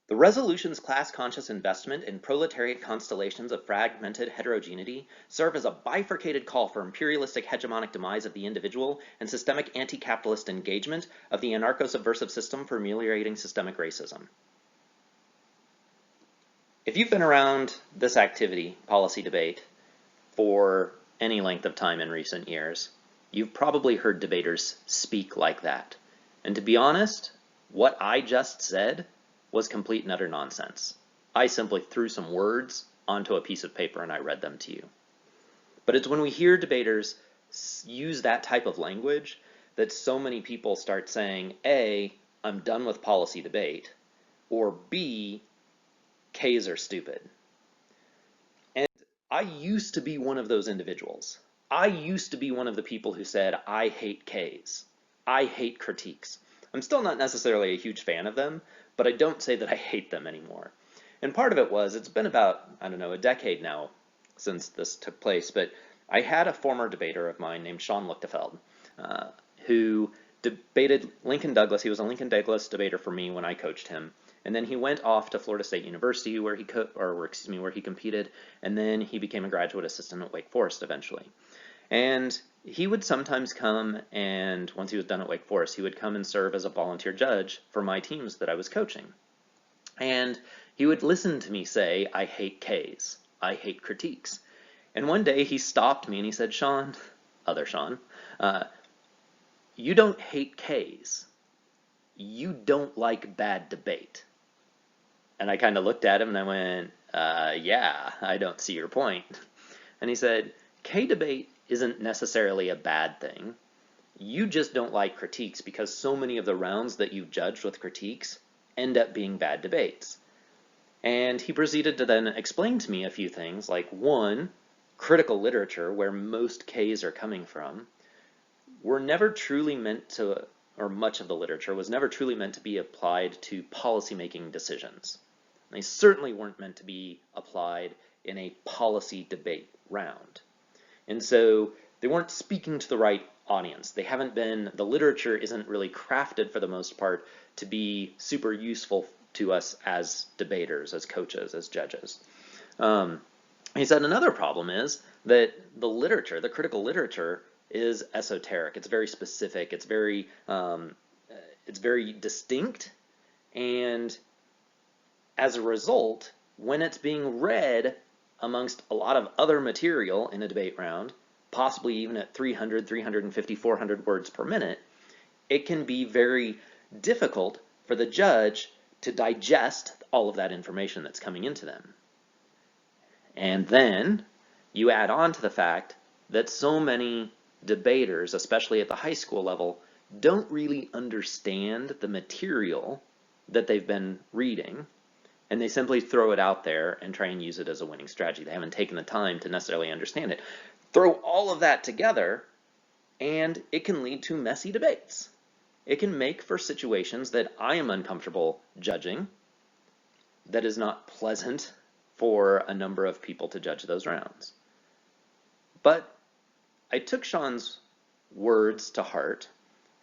The resolution's class-conscious investment in proletariat constellations of fragmented heterogeneity serve as a bifurcated call for imperialistic hegemonic demise of the individual and systemic anti-capitalist engagement of the anarcho-subversive system for ameliorating systemic racism. If you've been around this activity, policy debate, for any length of time in recent years, you've probably heard debaters speak like that. And to be honest, what I just said was complete and utter nonsense. I simply threw some words onto a piece of paper and I read them to you. But it's when we hear debaters use that type of language that so many people start saying, A, I'm done with policy debate, or B, Ks are stupid. And I used to be one of those individuals. I used to be one of the people who said, I hate Ks. I hate critiques. I'm still not necessarily a huge fan of them, but I don't say that I hate them anymore. And part of it was, it's been about, I don't know, a decade now since this took place, but I had a former debater of mine named Sean Lichtefeld, who debated Lincoln Douglas. He was a Lincoln Douglas debater for me when I coached him. And then he went off to Florida State University where he competed, and then he became a graduate assistant at Wake Forest eventually. And he would sometimes come, and once he was done at Wake Forest, he would come and serve as a volunteer judge for my teams that I was coaching. And he would listen to me say, I hate Ks, I hate critiques. And one day he stopped me and he said, Sean, other Sean, you don't hate Ks, you don't like bad debate. And I kind of looked at him and I went, yeah, I don't see your point. And he said, K debate isn't necessarily a bad thing. You just don't like critiques because so many of the rounds that you've judged with critiques end up being bad debates. And he proceeded to then explain to me a few things, like one, critical literature, where most Ks are coming from, were never truly meant to, or much of the literature was never truly meant to be applied to policymaking decisions. They certainly weren't meant to be applied in a policy debate round. And so they weren't speaking to the right audience. They haven't been, the literature isn't really crafted for the most part to be super useful to us as debaters, as coaches, as judges. He said another problem is that the literature, the critical literature, is esoteric. It's very specific. It's very distinct, and as a result, when it's being read amongst a lot of other material in a debate round, possibly even at 300, 350, 400 words per minute, it can be very difficult for the judge to digest all of that information that's coming into them. And then you add on to the fact that so many debaters, especially at the high school level, don't really understand the material that they've been reading, and they simply throw it out there and try and use it as a winning strategy. They haven't taken the time to necessarily understand it. Throw all of that together, and it can lead to messy debates. It can make for situations that I am uncomfortable judging, that is not pleasant for a number of people to judge those rounds. But I took Sean's words to heart,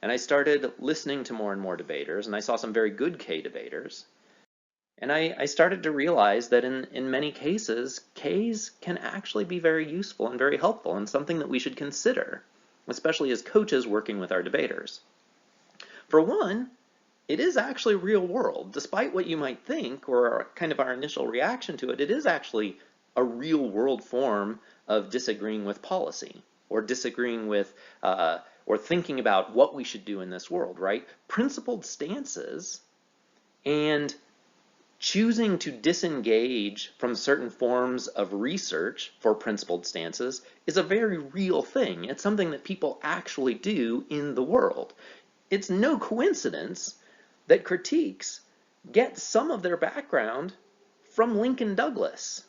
and I started listening to more and more debaters, and I saw some very good K debaters. And I started to realize that in many cases, Ks can actually be very useful and very helpful and something that we should consider, especially as coaches working with our debaters. For one, it is actually real world. Despite what you might think or kind of our initial reaction to it, it is actually a real world form of disagreeing with policy or disagreeing with or thinking about what we should do in this world, right? Principled stances and choosing to disengage from certain forms of research for principled stances is a very real thing. It's something that people actually do in the world. It's no coincidence that critiques get some of their background from Lincoln Douglas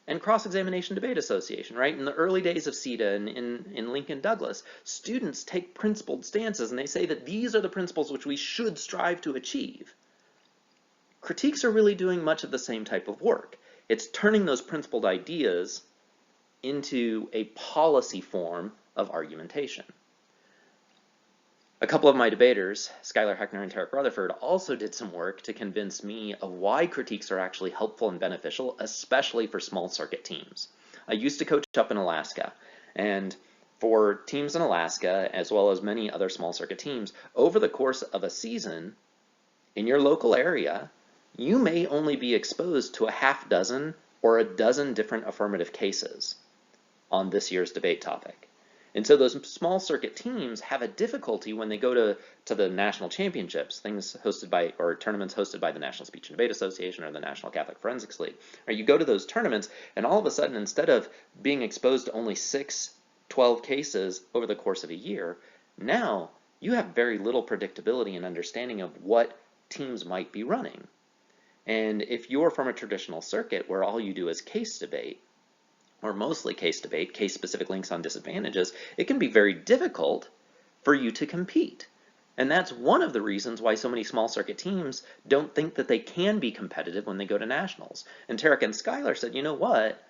and Cross-Examination Debate Association, right? In the early days of CETA and in Lincoln Douglas, students take principled stances and they say that these are the principles which we should strive to achieve. Critiques are really doing much of the same type of work. It's turning those principled ideas into a policy form of argumentation. A couple of my debaters, Skylar Heckner and Tarek Rutherford, also did some work to convince me of why critiques are actually helpful and beneficial, especially for small circuit teams. I used to coach up in Alaska, and for teams in Alaska, as well as many other small circuit teams, over the course of a season, in your local area, you may only be exposed to a half dozen or a dozen different affirmative cases on this year's debate topic. And so those small circuit teams have a difficulty when they go to the national championships, things hosted by, or tournaments hosted by the National Speech and Debate Association or the National Catholic Forensics League. Or you go to those tournaments, and all of a sudden, instead of being exposed to only 12 cases over the course of a year, now you have very little predictability and understanding of what teams might be running. And if you're from a traditional circuit where all you do is case debate, or mostly case debate, case-specific links on disadvantages, it can be very difficult for you to compete. And that's one of the reasons why so many small circuit teams don't think that they can be competitive when they go to nationals. And Tarek and Skylar said, you know what,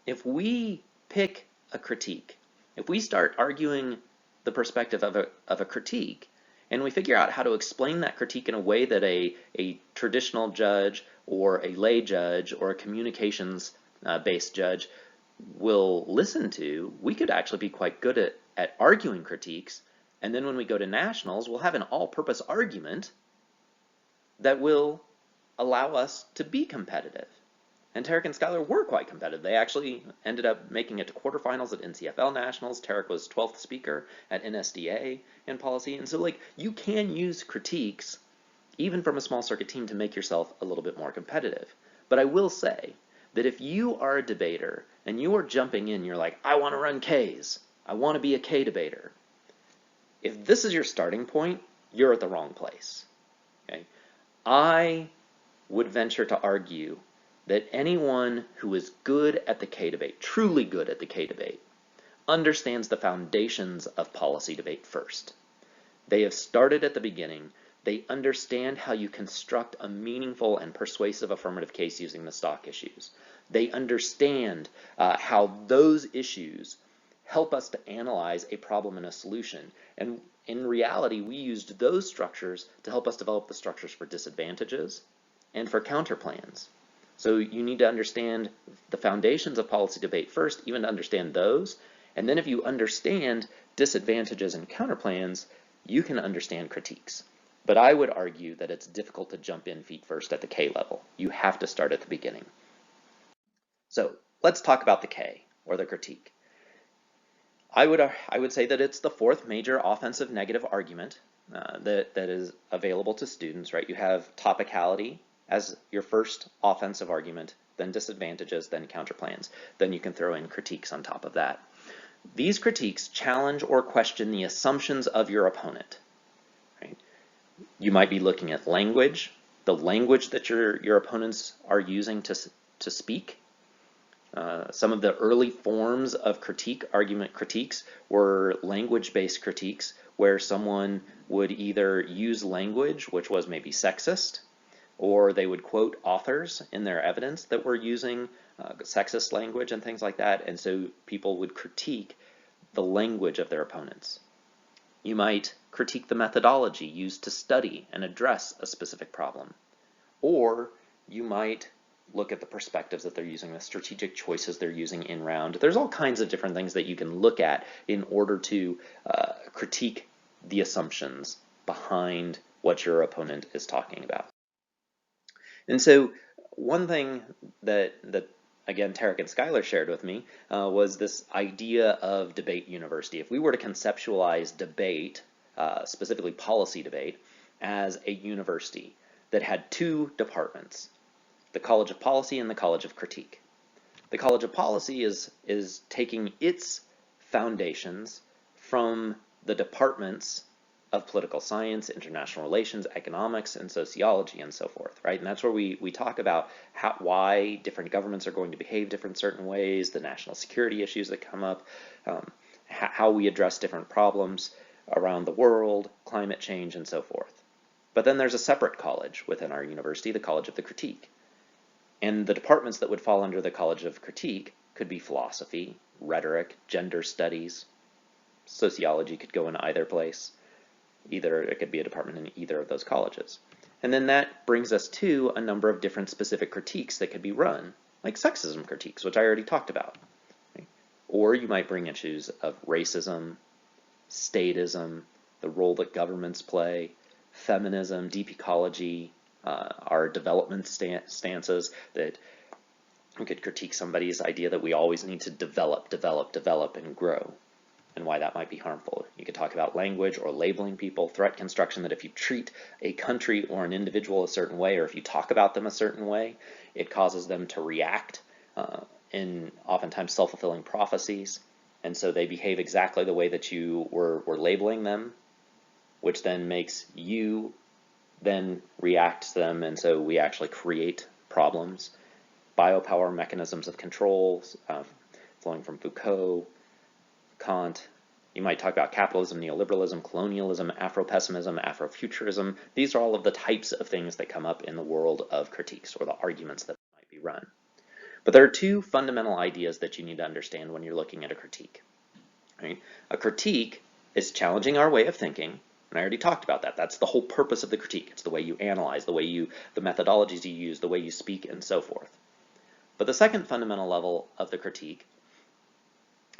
if we pick a critique, if we start arguing the perspective of a critique, and we figure out how to explain that critique in a way that a traditional judge or a lay judge or a communications-based judge will listen to, we could actually be quite good at arguing critiques, and then when we go to nationals, we'll have an all-purpose argument that will allow us to be competitive. And Tarek and Skylar were quite competitive. They actually ended up making it to quarterfinals at NCFL Nationals. Tarek was 12th speaker at NSDA in policy. And so, like, you can use critiques, even from a small circuit team, to make yourself a little bit more competitive. But I will say that if you are a debater and you are jumping in, you're like, I want to run Ks. I want to be a K debater. If this is your starting point, you're at the wrong place. Okay? I would venture to argue that anyone who is good at the K debate, truly good at the K debate, understands the foundations of policy debate first. They have started at the beginning. They understand how you construct a meaningful and persuasive affirmative case using the stock issues. They understand how those issues help us to analyze a problem and a solution. And in reality, we used those structures to help us develop the structures for disadvantages and for counterplans. So you need to understand the foundations of policy debate first, even to understand those. And then if you understand disadvantages and counterplans, you can understand critiques. But I would argue that it's difficult to jump in feet first at the K level. You have to start at the beginning. So let's talk about the K, or the critique. I would say that it's the fourth major offensive negative argument that is available to students, right? You have topicality as your first offensive argument, then disadvantages, then counterplans. Then you can throw in critiques on top of that. These critiques challenge or question the assumptions of your opponent. Right? You might be looking at language, the language that your opponents are using to speak. Some of the early forms of argument critiques were language-based critiques, where someone would either use language which was maybe sexist, or they would quote authors in their evidence that were using sexist language and things like that, and so people would critique the language of their opponents. You might critique the methodology used to study and address a specific problem, or you might look at the perspectives that they're using, the strategic choices they're using in round. There's all kinds of different things that you can look at in order to critique the assumptions behind what your opponent is talking about. And so one thing that again, Tarek and Skylar shared with me was this idea of debate university. If we were to conceptualize debate, specifically policy debate, as a university that had two departments, the College of Policy and the College of Critique. The College of Policy is taking its foundations from the departments of political science, international relations, economics, and sociology, and so forth, right? And that's where we talk about why different governments are going to behave different certain ways, the national security issues that come up, how we address different problems around the world, climate change, and so forth. But then there's a separate college within our university, the College of the Critique. And the departments that would fall under the College of Critique could be philosophy, rhetoric, gender studies, sociology could go in either place. Either it could be a department in either of those colleges. And then that brings us to a number of different specific critiques that could be run, like sexism critiques, which I already talked about. Right? Or you might bring issues of racism, statism, the role that governments play, feminism, deep ecology, our development stances, that we could critique somebody's idea that we always need to develop, and grow, and why that might be harmful. You could talk about language or labeling people, threat construction, that if you treat a country or an individual a certain way, or if you talk about them a certain way, it causes them to react in oftentimes self-fulfilling prophecies, and so they behave exactly the way that you were labeling them, which then makes you then react to them, and so we actually create problems. Biopower mechanisms of control, flowing from Foucault, Kant. You might talk about capitalism, neoliberalism, colonialism, Afro-pessimism, Afrofuturism. These are all of the types of things that come up in the world of critiques, or the arguments that might be run. But there are two fundamental ideas that you need to understand when you're looking at a critique. Right? A critique is challenging our way of thinking, and I already talked about that. That's the whole purpose of the critique. It's the way you analyze, the methodologies you use, the way you speak, and so forth. But the second fundamental level of the critique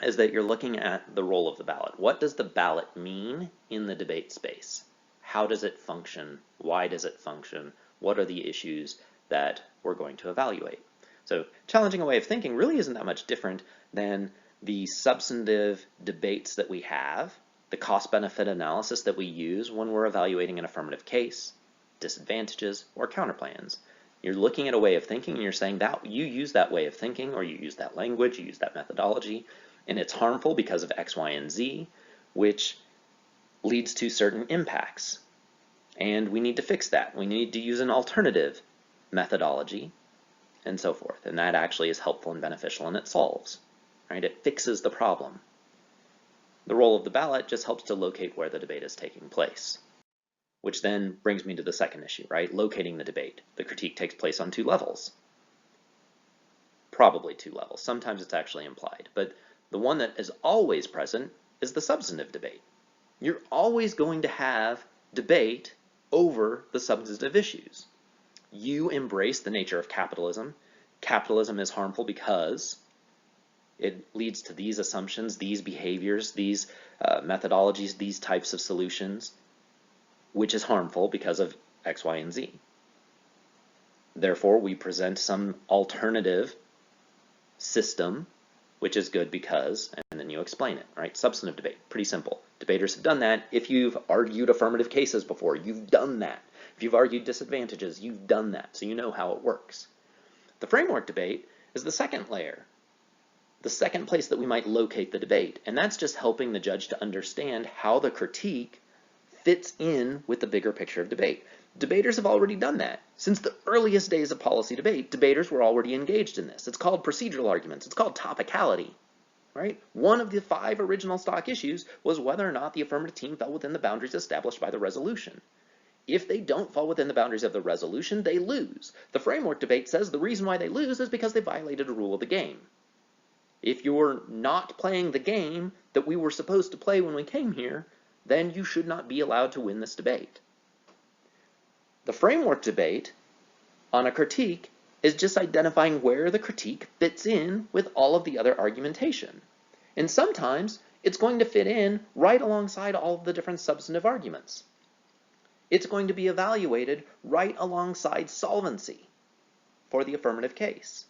is that you're looking at the role of the ballot. What does the ballot mean in the debate space? How does it function? Why does it function? What are the issues that we're going to evaluate? So challenging a way of thinking really isn't that much different than the substantive debates that we have, the cost-benefit analysis that we use when we're evaluating an affirmative case, disadvantages, or counterplans. You're looking at a way of thinking and you're saying that you use that way of thinking, or you use that language, you use that methodology, and it's harmful because of X, Y, and Z, which leads to certain impacts. And we need to fix that. We need to use an alternative methodology, and so forth. And that actually is helpful and beneficial, and it solves, right? It fixes the problem. The role of the ballot just helps to locate where the debate is taking place, which then brings me to the second issue, right? Locating the debate. The critique takes place on two levels. Probably two levels. Sometimes it's actually implied, but the one that is always present is the substantive debate. You're always going to have debate over the substantive issues. You embrace the nature of capitalism. Capitalism is harmful because it leads to these assumptions, these behaviors, these methodologies, these types of solutions, which is harmful because of X, Y, and Z. Therefore, we present some alternative system, which is good because, and then you explain it, right? Substantive debate, pretty simple. Debaters have done that. If you've argued affirmative cases before, you've done that. If you've argued disadvantages, you've done that, so you know how it works. The framework debate is the second layer, the second place that we might locate the debate, and that's just helping the judge to understand how the critique fits in with the bigger picture of debate. Debaters have already done that. Since the earliest days of policy debate, debaters were already engaged in this. It's called procedural arguments. It's called topicality, right? One of the 5 original stock issues was whether or not the affirmative team fell within the boundaries established by the resolution. If they don't fall within the boundaries of the resolution, they lose. The framework debate says the reason why they lose is because they violated a rule of the game. If you're not playing the game that we were supposed to play when we came here, then you should not be allowed to win this debate. The framework debate on a critique is just identifying where the critique fits in with all of the other argumentation. And sometimes it's going to fit in right alongside all of the different substantive arguments. It's going to be evaluated right alongside solvency for the affirmative case.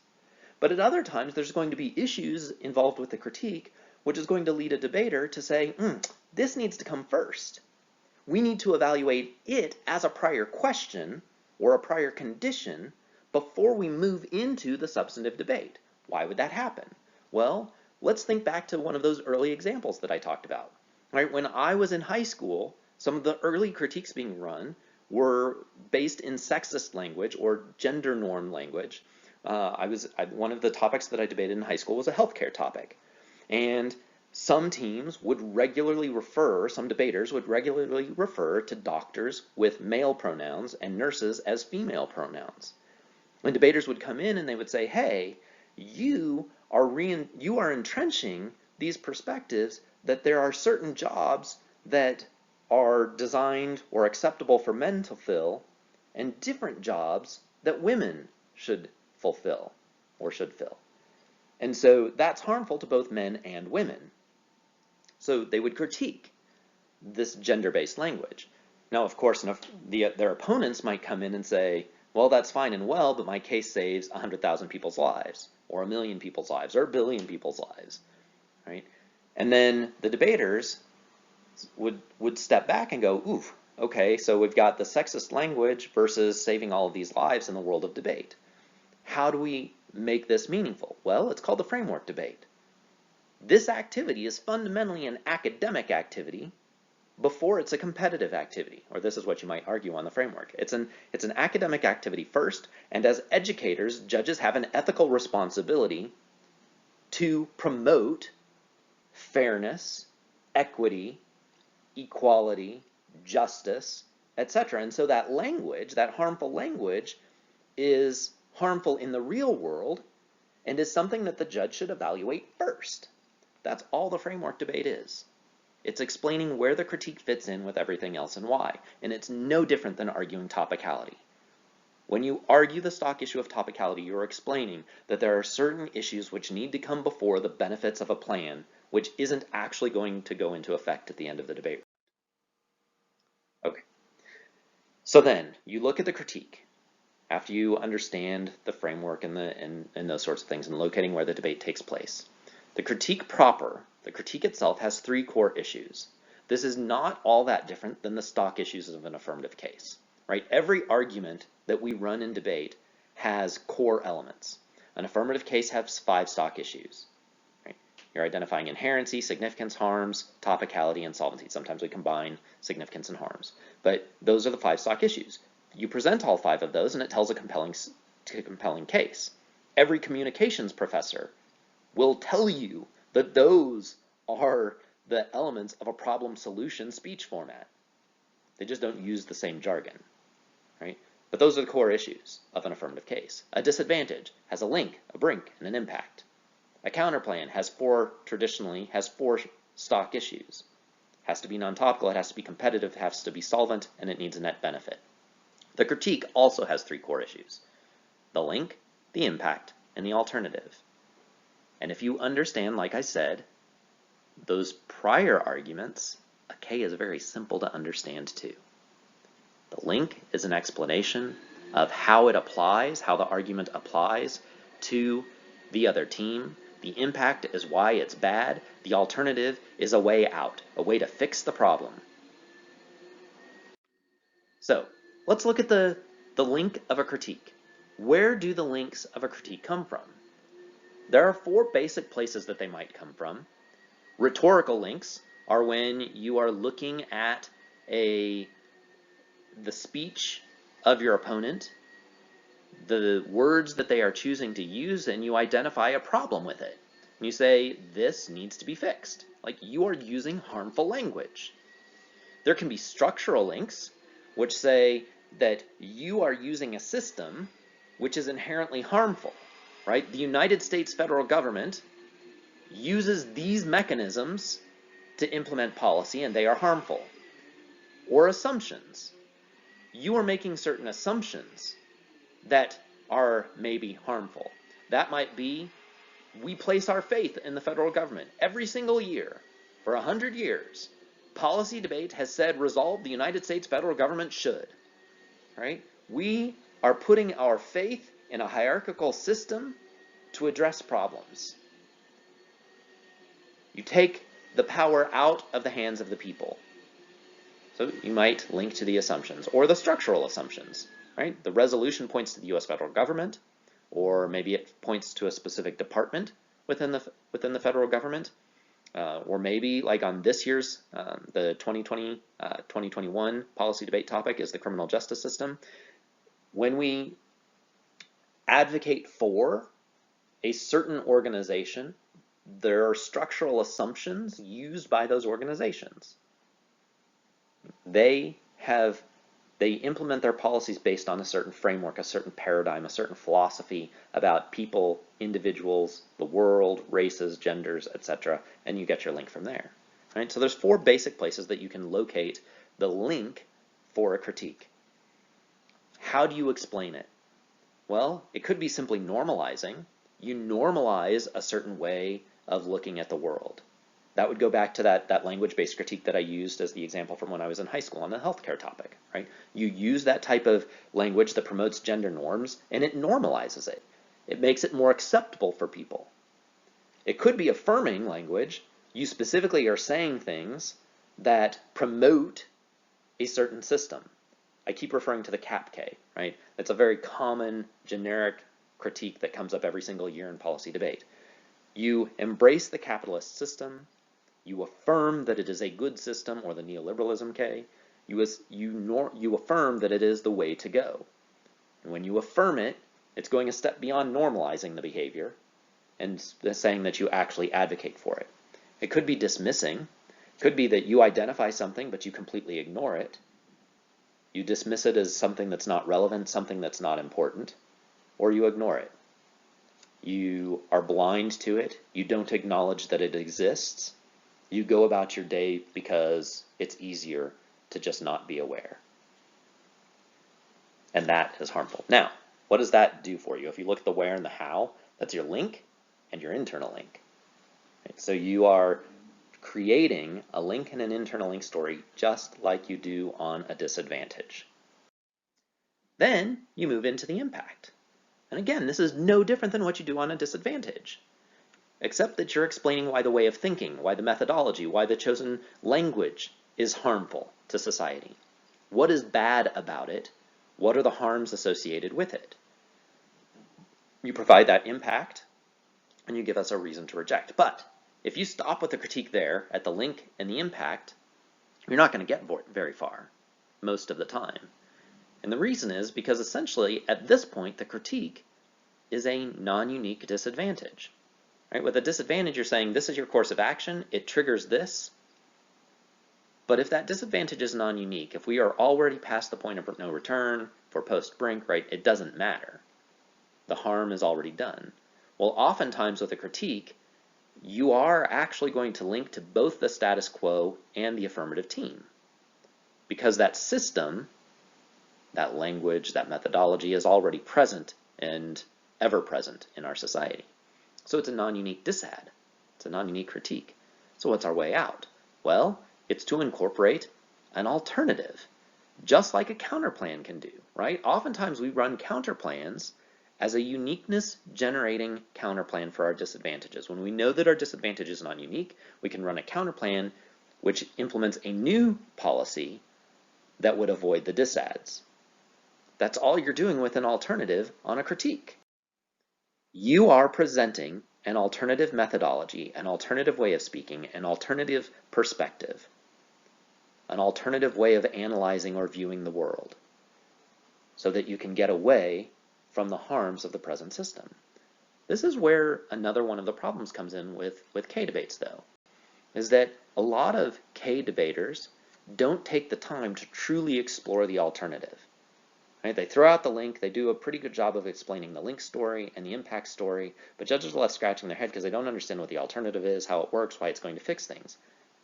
But at other times, there's going to be issues involved with the critique, which is going to lead a debater to say, this needs to come first. We need to evaluate it as a prior question or a prior condition before we move into the substantive debate. Why would that happen? Well, let's think back to one of those early examples that I talked about. Right? When I was in high school, some of the early critiques being run were based in sexist language or gender norm language. One of the topics that I debated in high school was a healthcare topic. And some debaters would regularly refer to doctors with male pronouns and nurses as female pronouns. And debaters would come in and they would say, hey, you are entrenching these perspectives that there are certain jobs that are designed or acceptable for men to fill, and different jobs that women should fulfill or should fill. And so that's harmful to both men and women. So they would critique this gender-based language. Now, of course, their opponents might come in and say, well, that's fine and well, but my case saves 100,000 people's lives, or 1 million people's lives, or 1 billion people's lives, right? And then the debaters would step back and go, ooh, okay, so we've got the sexist language versus saving all of these lives in the world of debate. How do we make this meaningful? Well, it's called the framework debate. This activity is fundamentally an academic activity before it's a competitive activity, or this is what you might argue on the framework. It's an academic activity first, and as educators, judges have an ethical responsibility to promote fairness, equity, equality, justice, etc. And so that language, that harmful language, is harmful in the real world and is something that the judge should evaluate first. That's all the framework debate is. It's explaining where the critique fits in with everything else and why. And it's no different than arguing topicality. When you argue the stock issue of topicality, you're explaining that there are certain issues which need to come before the benefits of a plan, which isn't actually going to go into effect at the end of the debate. Okay. So then, you look at the critique. After you understand the framework and those sorts of things and locating where the debate takes place. The critique proper, the critique itself, has 3 core issues. This is not all that different than the stock issues of an affirmative case, right? Every argument that we run in debate has core elements. An affirmative case has 5 stock issues, right? You're identifying inherency, significance, harms, topicality, and solvency. Sometimes we combine significance and harms, but those are the 5 stock issues. You present all 5 of those and it tells a compelling case. Every communications professor will tell you that those are the elements of a problem solution speech format. They just don't use the same jargon, right? But those are the core issues of an affirmative case. A disadvantage has a link, a brink, and an impact. A counterplan traditionally has 4 stock issues. It has to be non-topical, it has to be competitive, it has to be solvent, and it needs a net benefit. The critique also has 3 core issues: the link, the impact, and the alternative. And if you understand, like I said, those prior arguments, a K is very simple to understand too. The link is an explanation of how it applies, how the argument applies to the other team. The impact is why it's bad. The alternative is a way out, a way to fix the problem. So let's look at the link of a critique. Where do the links of a critique come from? There are 4 basic places that they might come from. Rhetorical links are when you are looking at the speech of your opponent, the words that they are choosing to use, and you identify a problem with it. And you say, this needs to be fixed. Like, you are using harmful language. There can be structural links, which say that you are using a system which is inherently harmful. Right? The United States federal government uses these mechanisms to implement policy, and they are harmful. Or assumptions. You are making certain assumptions that are maybe harmful. That might be, we place our faith in the federal government. Every single year, for 100 years, policy debate has said, resolve, the United States federal government should. Right? We are putting our faith in a hierarchical system to address problems. You take the power out of the hands of the people. So you might link to the assumptions or the structural assumptions, right? The resolution points to the U.S. federal government, or maybe it points to a specific department within the federal government, or maybe like on this year's the 2021 policy debate topic is the criminal justice system. When we advocate for a certain organization, there are structural assumptions used by those organizations. They implement their policies based on a certain framework, a certain paradigm, a certain philosophy about people, individuals, the world, races, genders, etc., and you get your link from there. Right? So there's 4 basic places that you can locate the link for a critique. How do you explain it? Well, it could be simply normalizing. You normalize a certain way of looking at the world. That would go back to that language-based critique that I used as the example from when I was in high school on the healthcare topic, right? You use that type of language that promotes gender norms, and it normalizes it. It makes it more acceptable for people. It could be affirming language. You specifically are saying things that promote a certain system. I keep referring to the CAPK, right? It's a very common generic critique that comes up every single year in policy debate. You embrace the capitalist system. You affirm that it is a good system, or the neoliberalism K. You affirm that it is the way to go. And when you affirm it, it's going a step beyond normalizing the behavior and saying that you actually advocate for it. It could be dismissing. It could be that you identify something, but you completely ignore it. You dismiss it as something that's not relevant, something that's not important, or you ignore it. You are blind to it. You don't acknowledge that it exists. You go about your day because it's easier to just not be aware. And that is harmful. Now, what does that do for you? If you look at the where and the how, that's your link and your internal link. Right? So you are creating a link and an internal link story just like you do on a disadvantage. Then you move into the impact. And again, this is no different than what you do on a disadvantage, except that you're explaining why the way of thinking, why the methodology, why the chosen language is harmful to society. What is bad about it? What are the harms associated with it? You provide that impact, and you give us a reason to reject. But if you stop with the critique there at the link and the impact, you're not going to get very far most of the time. And the reason is because essentially at this point the critique is a non-unique disadvantage. Right? With a disadvantage, you're saying this is your course of action, it triggers this. But if that disadvantage is non-unique, if we are already past the point of no return for post-brink, right, it doesn't matter. The harm is already done. Well, oftentimes with a critique, you are actually going to link to both the status quo and the affirmative team. Because that system, that language, that methodology is already present and ever present in our society. So it's a non-unique disad. It's a non-unique critique. So what's our way out? Well, it's to incorporate an alternative, just like a counterplan can do, right? Oftentimes we run counterplans as a uniqueness generating counterplan for our disadvantages. When we know that our disadvantage is non-unique, we can run a counterplan which implements a new policy that would avoid the disads. That's all you're doing with an alternative on a critique. You are presenting an alternative methodology, an alternative way of speaking, an alternative perspective, an alternative way of analyzing or viewing the world, so that you can get away from the harms of the present system. This is where another one of the problems comes in with K debates, though, is that a lot of K debaters don't take the time to truly explore the alternative. Right? They throw out the link, they do a pretty good job of explaining the link story and the impact story, but judges are left scratching their head because they don't understand what the alternative is, how it works, why it's going to fix things,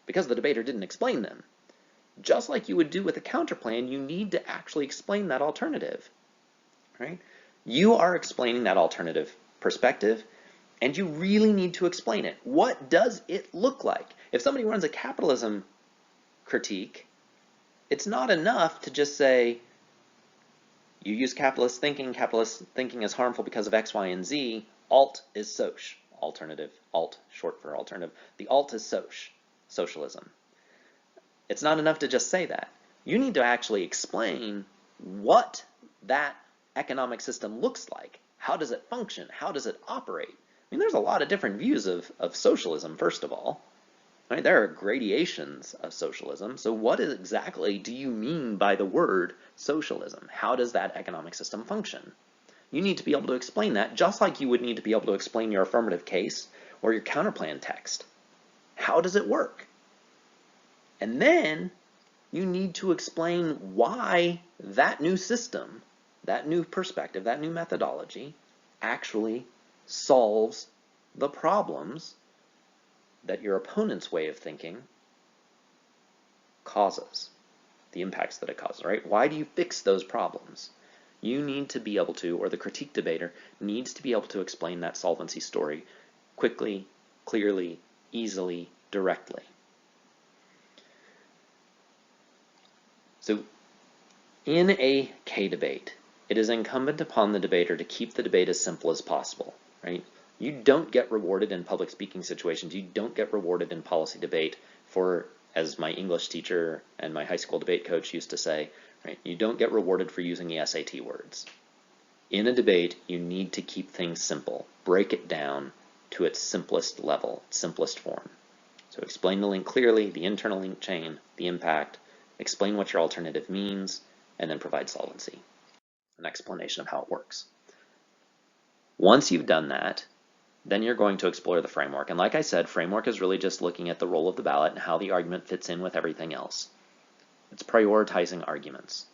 because the debater didn't explain them. Just like you would do with a counterplan, you need to actually explain that alternative. Right? You are explaining that alternative perspective, and you really need to explain it. What does it look like? If somebody runs a capitalism critique, it's not enough to just say, you use capitalist thinking is harmful because of X, Y, and Z, alt is soc, alternative, alt, short for alternative. The alt is socialism. It's not enough to just say that. You need to actually explain what that economic system looks like. How does it function? How does it operate? I mean, there's a lot of different views of socialism, first of all. Right? There are gradations of socialism. So what exactly do you mean by the word socialism? How does that economic system function? You need to be able to explain that, just like you would need to be able to explain your affirmative case or your counterplan text. How does it work? And then you need to explain why that new system, that new perspective, that new methodology actually solves the problems that your opponent's way of thinking causes, the impacts that it causes, right? Why do you fix those problems? You need to be able to, or the critique debater needs to be able to explain that solvency story quickly, clearly, easily, directly. So in a K debate, it is incumbent upon the debater to keep the debate as simple as possible, right? You don't get rewarded in public speaking situations. You don't get rewarded in policy debate for, as my English teacher and my high school debate coach used to say, right? You don't get rewarded for using the SAT words. In a debate, you need to keep things simple. Break it down to its simplest level, simplest form. So explain the link clearly, the internal link chain, the impact, explain what your alternative means, and then provide solvency, an explanation of how it works. Once you've done that, then you're going to explore the framework. And like I said, framework is really just looking at the role of the ballot and how the argument fits in with everything else. It's prioritizing arguments.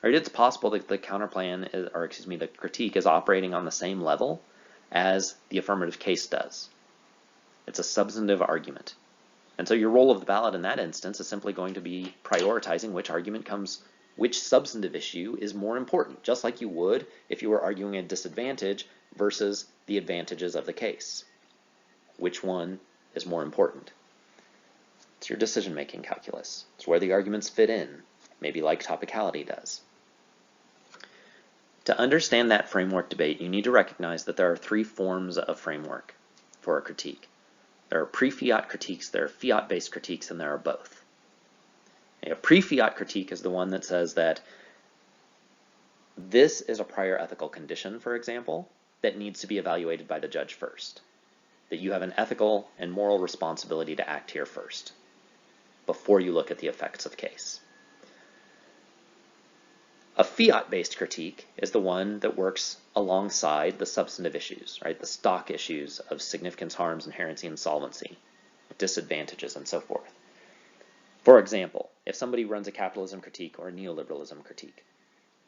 Right? It's possible that the counterplan, the critique is operating on the same level as the affirmative case does. It's a substantive argument. And so your role of the ballot in that instance is simply going to be prioritizing which substantive issue is more important, just like you would if you were arguing a disadvantage versus the advantages of the case. Which one is more important? It's your decision-making calculus. It's where the arguments fit in, maybe like topicality does. To understand that framework debate, you need to recognize that there are three forms of framework for a critique. There are pre-fiat critiques, there are fiat-based critiques, and there are both. A pre-fiat critique is the one that says that this is a prior ethical condition, for example, that needs to be evaluated by the judge first. That you have an ethical and moral responsibility to act here first, before you look at the effects of case. A fiat-based critique is the one that works alongside the substantive issues, right? The stock issues of significance, harms, inherency, and solvency, disadvantages, and so forth. For example, if somebody runs a capitalism critique or a neoliberalism critique,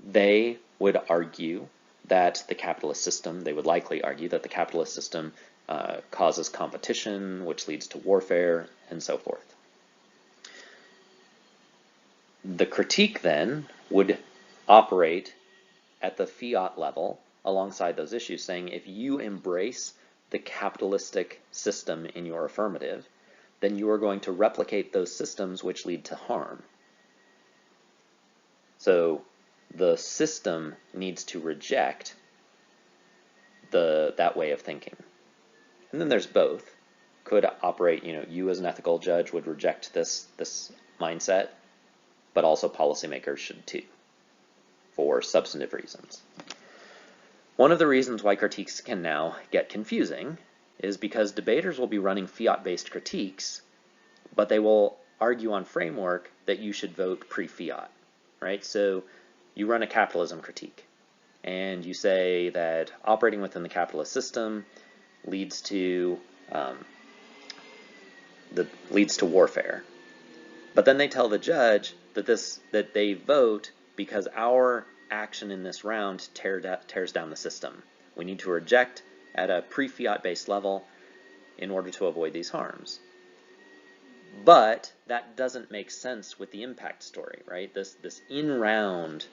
they would argue that the capitalist system, they would likely argue that the capitalist system causes competition, which leads to warfare, and so forth. The critique then would operate at the fiat level alongside those issues, saying if you embrace the capitalistic system in your affirmative, then you are going to replicate those systems which lead to harm. So the system needs to reject that way of thinking. And then there's both. Could operate, you as an ethical judge would reject this mindset, but also policymakers should too, for substantive reasons. One of the reasons why critiques can now get confusing is because debaters will be running fiat-based critiques, but they will argue on framework that you should vote pre-fiat, right? So you run a capitalism critique, and you say that operating within the capitalist system leads to warfare. But then they tell the judge that they vote because our action in this round tears down the system. We need to reject at a pre-fiat based level in order to avoid these harms. But that doesn't make sense with the impact story, right? This in-round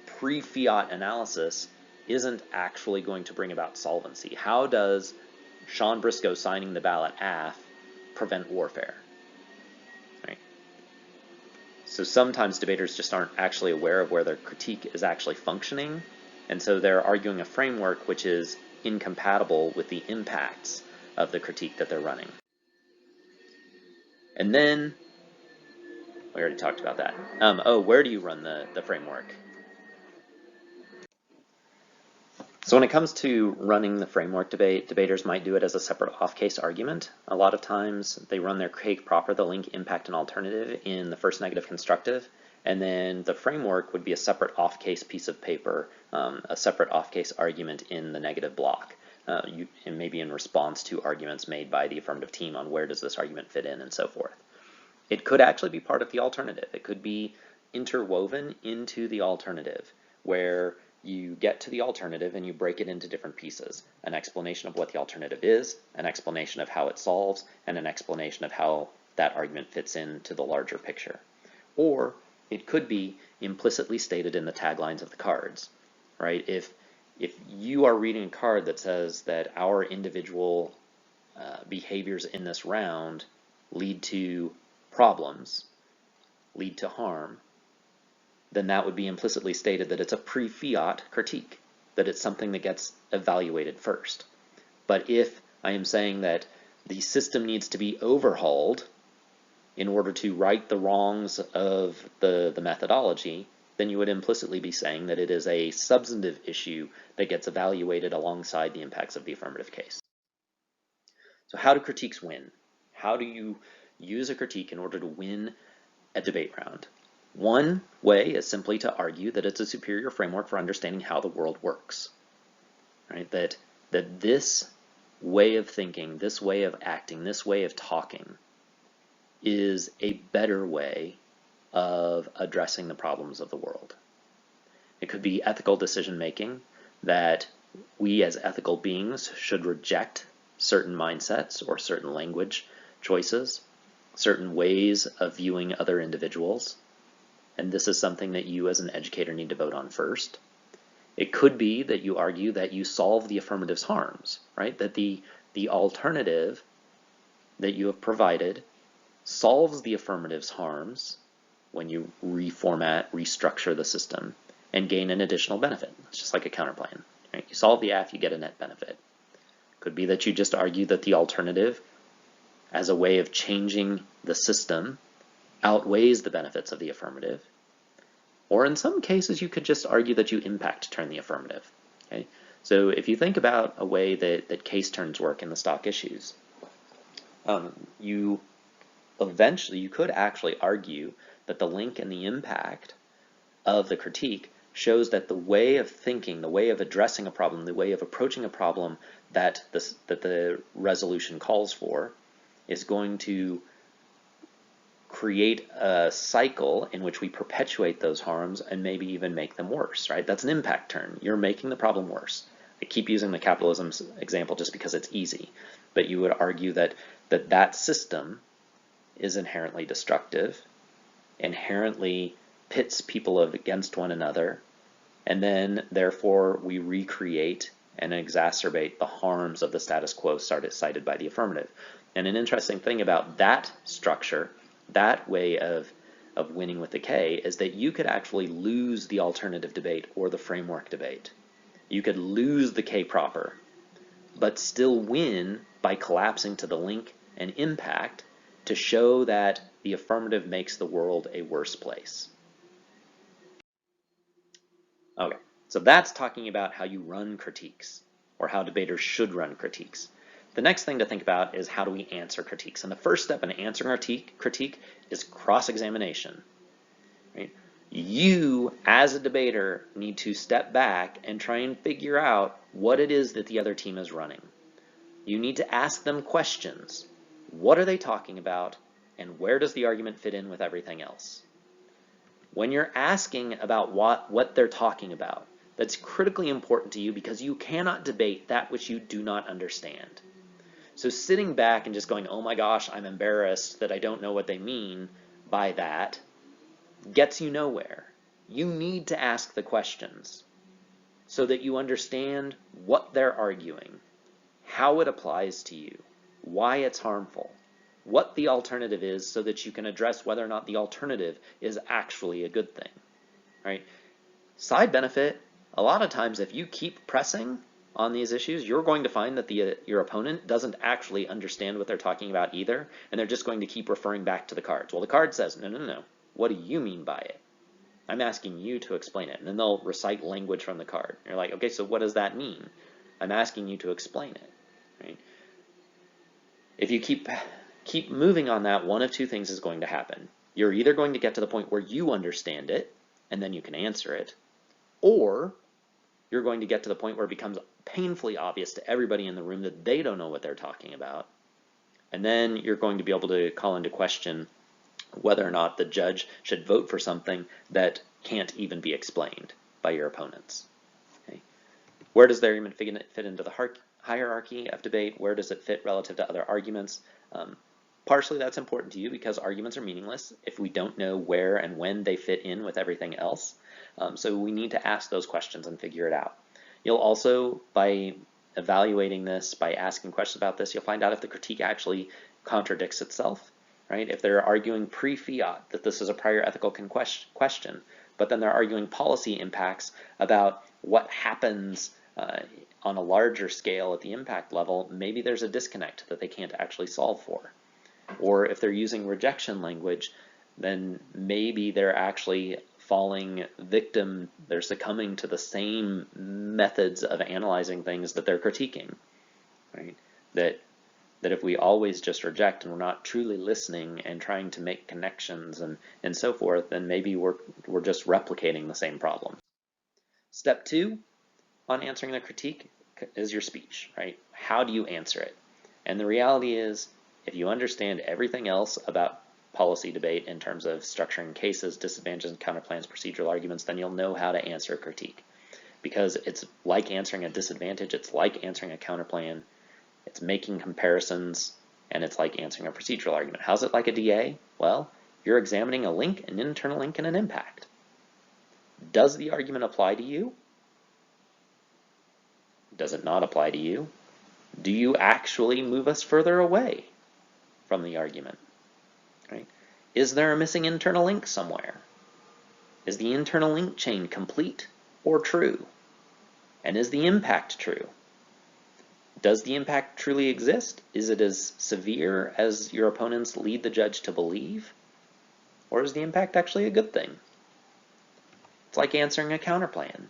pre-fiat analysis isn't actually going to bring about solvency. How does Sean Briscoe signing the ballot AF prevent warfare? Right? So sometimes debaters just aren't actually aware of where their critique is actually functioning, and so they're arguing a framework which is incompatible with the impacts of the critique that they're running. And then, we already talked about that. Where do you run the framework? So when it comes to running the framework debate, debaters might do it as a separate off-case argument. A lot of times they run their cake proper, the link, impact, and alternative in the first negative constructive, and then the framework would be a separate off-case piece of paper, a separate off-case argument in the negative block, and maybe in response to arguments made by the affirmative team on where does this argument fit in and so forth. It could actually be part of the alternative. It could be interwoven into the alternative, where you get to the alternative and you break it into different pieces. An explanation of what the alternative is, an explanation of how it solves, and an explanation of how that argument fits into the larger picture. Or it could be implicitly stated in the taglines of the cards, right? If you are reading a card that says that our individual behaviors in this round lead to problems, lead to harm, then that would be implicitly stated that it's a pre-fiat critique, that it's something that gets evaluated first. But if I am saying that the system needs to be overhauled in order to right the wrongs of the methodology, then you would implicitly be saying that it is a substantive issue that gets evaluated alongside the impacts of the affirmative case. So how do critiques win? How do you use a critique in order to win a debate round? One way is simply to argue that it's a superior framework for understanding how the world works, right? That this way of thinking, this way of acting, this way of talking is a better way of addressing the problems of the world. It could be ethical decision making, that we as ethical beings should reject certain mindsets or certain language choices, certain ways of viewing other individuals, and this is something that you as an educator need to vote on first. It could be that you argue that you solve the affirmative's harms, right? That the alternative that you have provided solves the affirmative's harms when you reformat, restructure the system, and gain an additional benefit. It's just like a counterplan, right? You solve the AF, you get a net benefit. Could be that you just argue that the alternative, as a way of changing the system, outweighs the benefits of the affirmative. Or in some cases, you could just argue that you impact turn the affirmative. Okay? So if you think about a way that case turns work in the stock issues, you could actually argue that the link and the impact of the critique shows that the way of thinking, the way of addressing a problem, the way of approaching a problem that the resolution calls for is going to create a cycle in which we perpetuate those harms and maybe even make them worse, right? That's an impact turn. You're making the problem worse. I keep using the capitalism example just because it's easy, but you would argue that that system is inherently destructive, inherently pits people against one another, and then therefore we recreate and exacerbate the harms of the status quo cited by the affirmative. And an interesting thing about that structure, that way of winning with the K, is that you could actually lose the alternative debate or the framework debate. You could lose the K proper, but still win by collapsing to the link and impact to show that the affirmative makes the world a worse place. Okay, so that's talking about how you run critiques, or how debaters should run critiques. The next thing to think about is how do we answer critiques. And the first step in answering a critique is cross-examination. Right? You, as a debater, need to step back and try and figure out what it is that the other team is running. You need to ask them questions. What are they talking about, and where does the argument fit in with everything else? When you're asking about what they're talking about, that's critically important to you because you cannot debate that which you do not understand. So sitting back and just going, oh my gosh, I'm embarrassed that I don't know what they mean by that, gets you nowhere. You need to ask the questions so that you understand what they're arguing, how it applies to you, why it's harmful, what the alternative is so that you can address whether or not the alternative is actually a good thing, right? Side benefit, a lot of times if you keep pressing on these issues, you're going to find that your opponent doesn't actually understand what they're talking about either, and they're just going to keep referring back to the cards. Well, the card says, no, no, no, what do you mean by it? I'm asking you to explain it. And then they'll recite language from the card. You're like, okay, so what does that mean? I'm asking you to explain it, right? If you keep moving on that, one of two things is going to happen. You're either going to get to the point where you understand it, and then you can answer it, or you're going to get to the point where it becomes painfully obvious to everybody in the room that they don't know what they're talking about. And then you're going to be able to call into question whether or not the judge should vote for something that can't even be explained by your opponents. Okay? Where does their argument fit into the hierarchy of debate? Where does it fit relative to other arguments? partially that's important to you because arguments are meaningless if we don't know where and when they fit in with everything else. So we need to ask those questions and figure it out. You'll also, by evaluating this, by asking questions about this, you'll find out if the critique actually contradicts itself, right? If they're arguing pre-fiat that this is a prior ethical question, but then they're arguing policy impacts about what happens on a larger scale at the impact level, maybe there's a disconnect that they can't actually solve for. Or if they're using rejection language, then maybe they're actually falling victim, they're succumbing to the same methods of analyzing things that they're critiquing, right? That if we always just reject and we're not truly listening and trying to make connections and so forth, then maybe we're just replicating the same problem. Step 2 on answering the critique is your speech, right? How do you answer it? And the reality is, if you understand everything else about policy debate in terms of structuring cases, disadvantages and counterplans, procedural arguments, then you'll know how to answer a critique. Because it's like answering a disadvantage, it's like answering a counterplan, it's making comparisons, and it's like answering a procedural argument. How's it like a DA? Well, you're examining a link, an internal link, and an impact. Does the argument apply to you? Does it not apply to you? Do you actually move us further away from the argument? Right? Is there a missing internal link somewhere? Is the internal link chain complete or true? And is the impact true? Does the impact truly exist? Is it as severe as your opponents lead the judge to believe? Or is the impact actually a good thing? It's like answering a counterplan.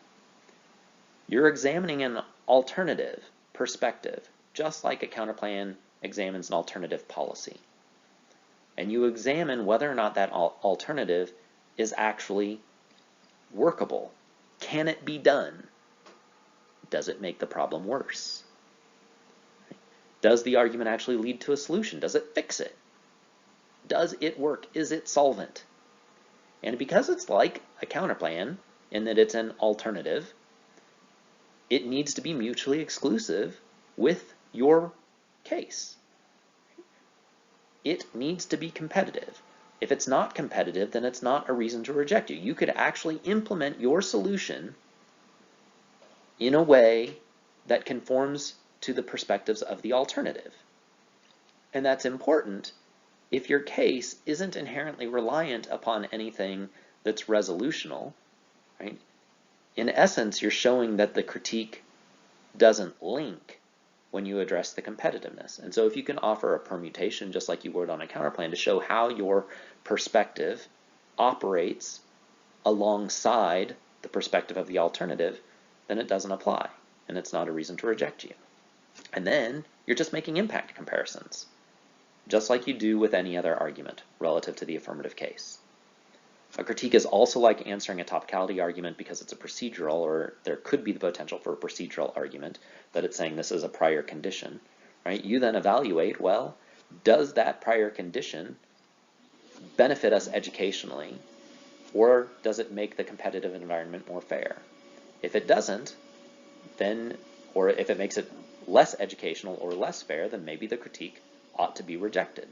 You're examining an alternative perspective, just like a counterplan examines an alternative policy. And you examine whether or not that alternative is actually workable. Can it be done? Does it make the problem worse? Does the argument actually lead to a solution? Does it fix it? Does it work? Is it solvent? And because it's like a counterplan in that it's an alternative, it needs to be mutually exclusive with your case. It needs to be competitive. If it's not competitive, then it's not a reason to reject you. You could actually implement your solution in a way that conforms to the perspectives of the alternative. And that's important if your case isn't inherently reliant upon anything that's resolutional, right? In essence, you're showing that the critique doesn't link when you address the competitiveness. And so if you can offer a permutation, just like you would on a counterplan, to show how your perspective operates alongside the perspective of the alternative, then it doesn't apply, and it's not a reason to reject you. And then you're just making impact comparisons, just like you do with any other argument relative to the affirmative case. A critique is also like answering a topicality argument because it's a procedural, or there could be the potential for a procedural argument that it's saying this is a prior condition, right? You then evaluate, well, does that prior condition benefit us educationally, or does it make the competitive environment more fair? If it doesn't, then, or if it makes it less educational or less fair, then maybe the critique ought to be rejected.